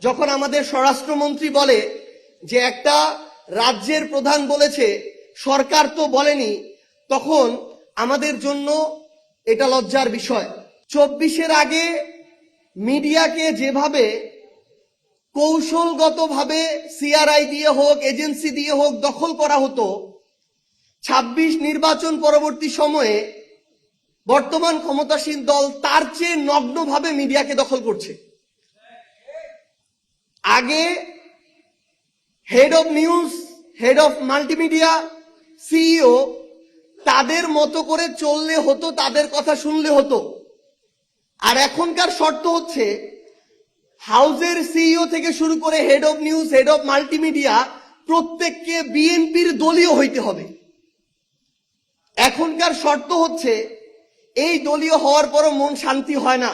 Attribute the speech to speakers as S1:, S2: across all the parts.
S1: যখন আমাদের স্বরাষ্ট্রমন্ত্রী বলে যে একটা রাজ্যের প্রধান বলেছে সরকার তো বলেনি, তখন আমাদের জন্য এটা লজ্জার বিষয়। 24-এর আগে মিডিয়াকে যেভাবে কৌশলগতভাবে সিআরআই দিয়ে হোক, এজেন্সি দিয়ে হোক দখল করা হতো, 26 নির্বাচন পরবর্তী সময়ে বর্তমান ক্ষমতাসীন দল তার চেয়ে নগ্নভাবে মিডিয়াকে দখল করছে। আগে head of news, head of multimedia, CEO তাদের মতো করে চললে হতো, তাদের কথা শুনলে হতো। আর এখনকার শর্ত হচ্ছে হাউজের সিইও থেকে শুরু করে head of news, head of multimedia প্রত্যেককে বিএনপির দলীয় হইতে হবে। এখনকার শর্ত হচ্ছে এই দলীয় হওয়ার পরও মন শান্তি হয় না,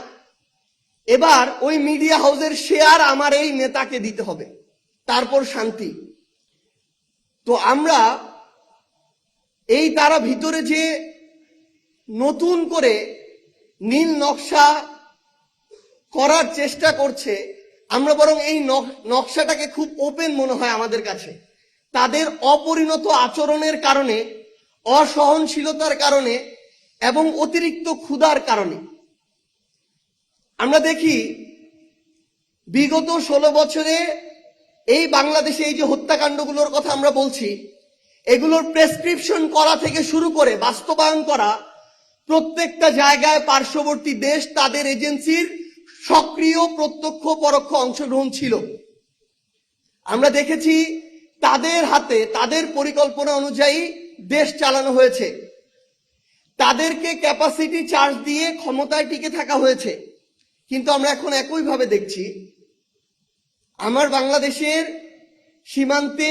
S1: এবার ওই মিডিয়া হাউসের শেয়ার আমার এই নেতাকে দিতে হবে, তারপর শান্তি। তো আমরা এই তারা ভিতরে যে নতুন করে নীল নকশা করার চেষ্টা করছে, আমরা বরং এই নকশাটাকে খুব ওপেন মনে হয় আমাদের কাছে। তাদের অপরিণত আচরণের কারণে, অসহনশীলতার কারণে এবং অতিরিক্ত ক্ষুধার কারণে আমরা দেখি বিগত 16 বছরে এই বাংলাদেশে এই যে হত্যাকাণ্ডগুলোর কথা আমরা বলছি, এগুলোর প্রেসক্রিপশন করা থেকে শুরু করে বাস্তবায়ন করা প্রত্যেকটা জায়গায় পার্শ্ববর্তী দেশ তাদের এজেন্সির সক্রিয় প্রত্যক্ষ পরোক্ষ অংশগ্রহণ ছিল। আমরা দেখেছি তাদের হাতে তাদের পরিকল্পনা অনুযায়ী দেশ চালানো হয়েছে, তাদেরকে ক্যাপাসিটি চার্জ দিয়ে ক্ষমতায় টিকে থাকা হয়েছে। কিন্তু আমরা এখন একইভাবে দেখছি আমার বাংলাদেশের সীমান্তে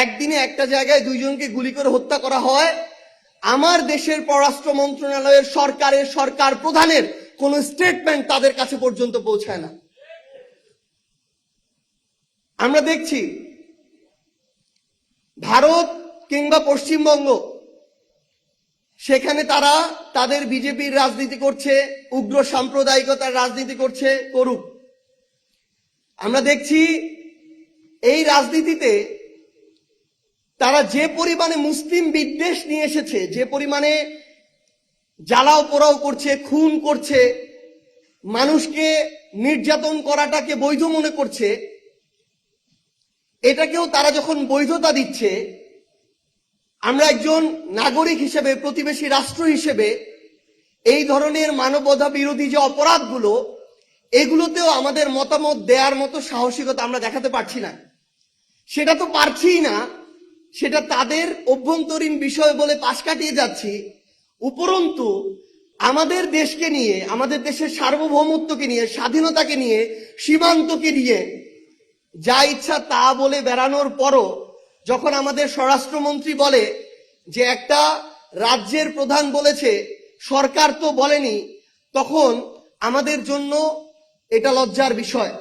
S1: একদিনে একটা জায়গায় 2 জনকে গুলি করে হত্যা করা হয়, আমার দেশের পররাষ্ট্র মন্ত্রণালয়ের সরকার প্রধানের কোন স্টেটমেন্ট তাদের কাছে পর্যন্ত পৌঁছায় না। আমরা দেখছি ভারত কিংবা পশ্চিমবঙ্গ, সেখানে তারা তাদের বিজেপির রাজনীতি করছে, উগ্র সাম্প্রদায়িকতার রাজনীতি করছে, করুক। আমরা দেখছি এই রাজনীতিতে তারা যে পরিমাণে মুসলিম বিদ্বেষ নিয়ে এসেছে, যে পরিমাণে জ্বালাও পোড়াও করছে, খুন করছে, মানুষকে নির্যাতন করাটাকে বৈধ মনে করছে, এটাকেও তারা যখন বৈধতা দিচ্ছে, আমরা একজন নাগরিক হিসেবে, প্রতিবেশী রাষ্ট্র হিসেবে এই ধরনের মানবতা বিরোধী যে অপরাধগুলো, এগুলোতেও আমাদের মতামত দেওয়ার মতো সাহসিকতা আমরা দেখাতে পারছি না। সেটা তো পারছিই না, সেটা তাদের অভ্যন্তরীণ বিষয় বলে পাশ কাটিয়ে যাচ্ছি। উপরন্তু আমাদের দেশকে নিয়ে, আমাদের দেশের সার্বভৌমত্বকে নিয়ে, স্বাধীনতাকে নিয়ে, সীমান্তকে নিয়ে যা ইচ্ছা তা বলে বেড়ানোর পরও যখন আমাদের স্বরাষ্ট্রমন্ত্রী বলে যে একটা রাজ্যের প্রধান বলেছে সরকার তো বলেনি, তখন আমাদের জন্য এটা লজ্জার বিষয়।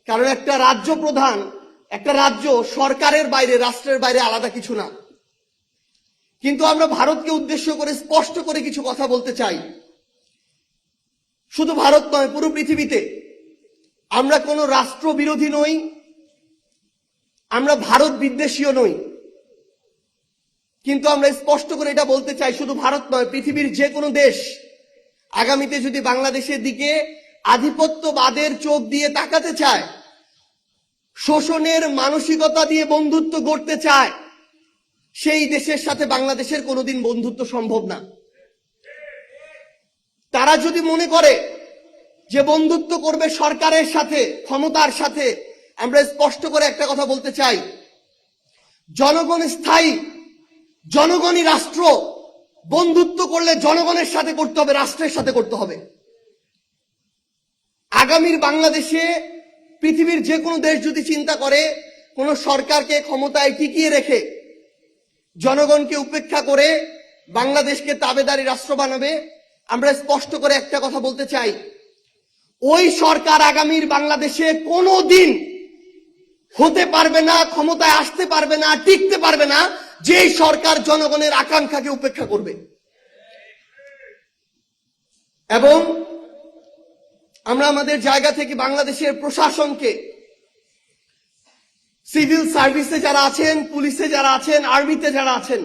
S1: কারণ একটা রাজ্য প্রধান, একটা রাজ্য সরকারের বাইরে, রাষ্ট্রের বাইরে আলাদা কিছু না। কিন্তু আমরা ভারতকে উদ্দেশ্য করে স্পষ্ট করে কিছু কথা বলতে চাই। শুধু ভারত নয়, পুরো পৃথিবীতে আমরা কোনো রাষ্ট্র বিরোধী নই, আমরা ভারত বিদ্বেষীও নই। কিন্তু আমরা স্পষ্ট করে এটা বলতে চাই, শুধু ভারত নয়, পৃথিবীর যে কোনো দেশ আগামীতে যদি বাংলাদেশের দিকে আধিপত্যবাদের চোখ দিয়ে তাকাতে চায়, শোষণের মানসিকতা দিয়ে বন্ধুত্ব গড়তে চায়, সেই দেশের সাথে বাংলাদেশের কোনোদিন বন্ধুত্ব সম্ভব না। তারা যদি মনে করে যে বন্ধুত্ব করবে সরকারের সাথে, ক্ষমতার সাথে, আমরা স্পষ্ট করে একটা কথা বলতে চাই, জনগণ স্থায়ী, জনগণই রাষ্ট্র। বন্ধুত্ব করলে জনগণের সাথে করতে হবে, রাষ্ট্রের সাথে করতে হবে। আগামীর বাংলাদেশে পৃথিবীর যে কোনো দেশ যদি চিন্তা করে কোন সরকারকে ক্ষমতায় টিকিয়ে রেখে জনগণকে উপেক্ষা করে বাংলাদেশকে তাবেদারি রাষ্ট্র বানাবে, আমরা স্পষ্ট করে একটা কথা বলতে চাই, ওই সরকার আগামীর বাংলাদেশে কোনোদিন হতে পারবে না, ক্ষমতায় আসতে পারবে না, টিকতে পারবে না, যেই সরকার জনগণের আকাঙ্ক্ষাকে উপেক্ষা করবে। এবং আমরা আমাদের জায়গা থেকে বাংলাদেশের প্রশাসনকে সিভিল সার্ভিসে যারা আছেন, পুলিশে যারা আছেন, আর্মিতে যারা আছেন,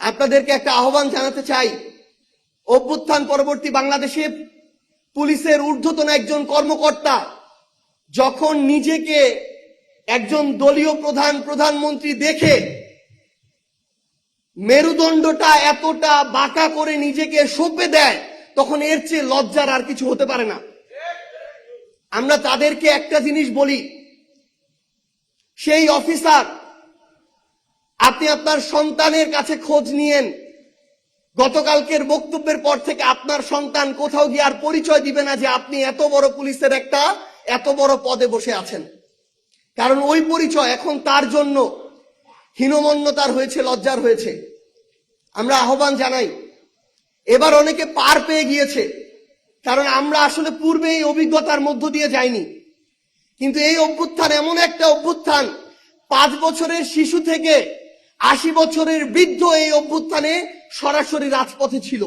S1: আপনাদেরকে একটা আহ্বান জানাতে চাই। অভ্যুত্থান পরবর্তী বাংলাদেশে পুলিশের ঊর্ধ্বতন একজন কর্মকর্তা যখন নিজেকে একজন দলীয় প্রধানমন্ত্রী দেখে মেরুদণ্ডটা এতটা বাঁকা করে নিজেকে সঁপে দেয়, তখন এর চেয়ে লজ্জার আর কিছু হতে পারে না। আমরা তাদেরকে একটা জিনিস বলি, সেই অফিসার, আপনি আপনার সন্তানের কাছে খোঁজ নিয়েন। গতকালকের বক্তব্যের পর থেকে আপনার সন্তান কোথাও গিয়ে আর পরিচয় দিবে না যে আপনি এত বড় পুলিশের এত বড় পদে বসে আছেন, কারণ ওই পরিচয় এখন তার জন্য হীনমন্যতার হয়েছে, লজ্জার হয়েছে। আমরা আহ্বান জানাই, এবার অনেকে পার পেয়ে গিয়েছে, কারণ আমরা আসলে পূর্বে এই অভিজ্ঞতার মধ্য দিয়ে যাইনি। কিন্তু এই অভ্যুত্থান এমন একটা অভ্যুত্থান, 5 বছরের শিশু থেকে 80 বছরের বৃদ্ধ এই অভ্যুত্থানে সরাসরি রাজপথে ছিল।